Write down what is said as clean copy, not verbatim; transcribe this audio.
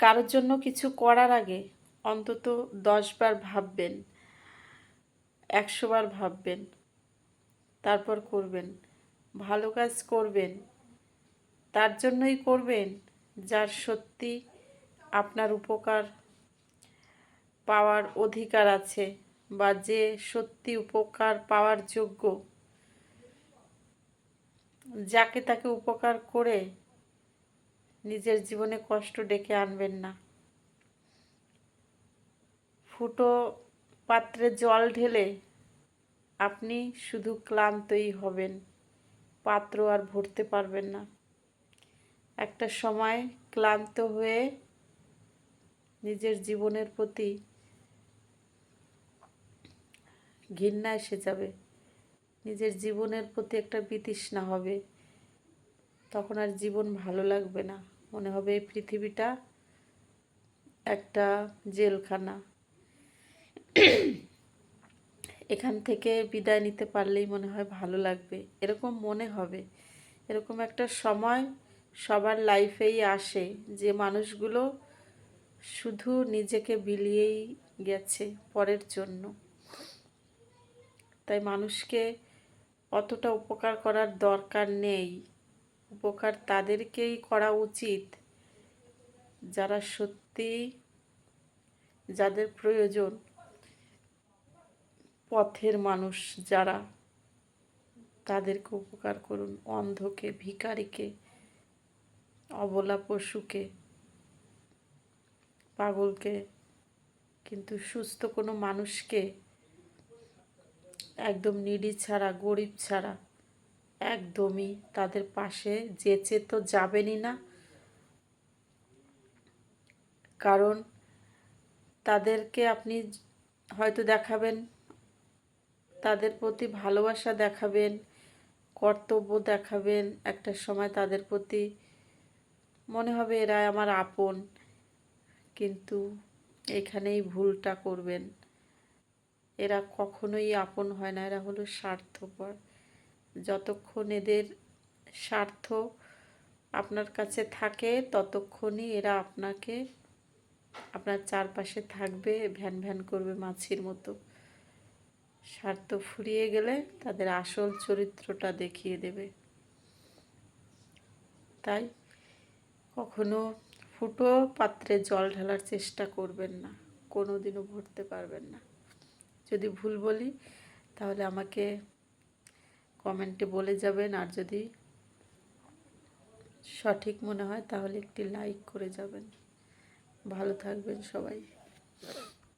কারোর জন্য কিছু করার আগে অন্তত 10 বার ভাববেন, 100 বার ভাববেন, তারপর করবেন। ভালো কাজ করবেন, তার জন্যই করবেন যার সত্যি আপনার উপকার পাওয়ার অধিকার আছে, বা যে সত্যি উপকার পাওয়ার যোগ্য। যাকে তাকে উপকার করে নিজের জীবনে কষ্ট ডেকে আনবেন না। ফুটো পাত্রে জল ঢেলে আপনি শুধু ক্লান্তই হবেন, পাত্র আর ভরতে পারবেন না। একটা সময় ক্লান্ত হয়ে নিজের জীবনের প্রতি ঘৃণা এসে যাবে, নিজের জীবনের প্রতি একটা বিতৃষ্ণা হবে। তখন আর জীবন ভালো লাগবে না, মনে হবে এই পৃথিবীটা একটা জেলখানা। এখান থেকে বিদায় নিতে পারলেই মনে হয় ভালো লাগবে, এরকম মনে হবে। এরকম একটা সময় সবার লাইফেই আসে যে মানুষগুলো শুধু নিজেকে বিলিয়েই গেছে পরের জন্য। তাই মানুষকে অতটা উপকার করার দরকার নেই। উপকার তাদেরকেই করা উচিত যারা সত্যি, যাদের প্রয়োজন, পথের মানুষ যারা, তাদেরকে উপকার করুন। অন্ধকে, ভিখারিকে, অবলা পশুকে, পাগলকে, কিন্তু সুস্থ কোনো মানুষকে একদম নিডি ছাড়া, গরিব ছাড়া একদমই তাদের পাশে যেচে তো যাবেনই না। কারণ তাদেরকে আপনি হয়তো দেখাবেন, তাদের প্রতি ভালোবাসা দেখাবেন, কর্তব্য দেখাবেন, একটা সময় তাদের প্রতি মনে হবে এরা আমার আপন, কিন্তু এখানেই ভুলটা করবেন। এরা কখনোই আপন হয় না, এরা হলো স্বার্থপর। যতক্ষণ এদের স্বার্থ আপনার কাছে থাকে ততক্ষণই এরা আপনাকে, আপনার চারপাশে থাকবে, ভ্যান ভ্যান করবে মাছির মতো। স্বার্থ ফুরিয়ে গেলে তাদের আসল চরিত্রটা দেখিয়ে দেবে। তাই কখনো ফুটো পাত্রে জল ঢালার চেষ্টা করবেন না, কোনোদিনও ভরতে পারবেন না। যদি ভুল বলি তাহলে আমাকে কমেন্টে বলে যাবেন, আর যদি সঠিক মনে হয় তাহলে একটি লাইক করে যাবেন। ভালো থাকবেন সবাই।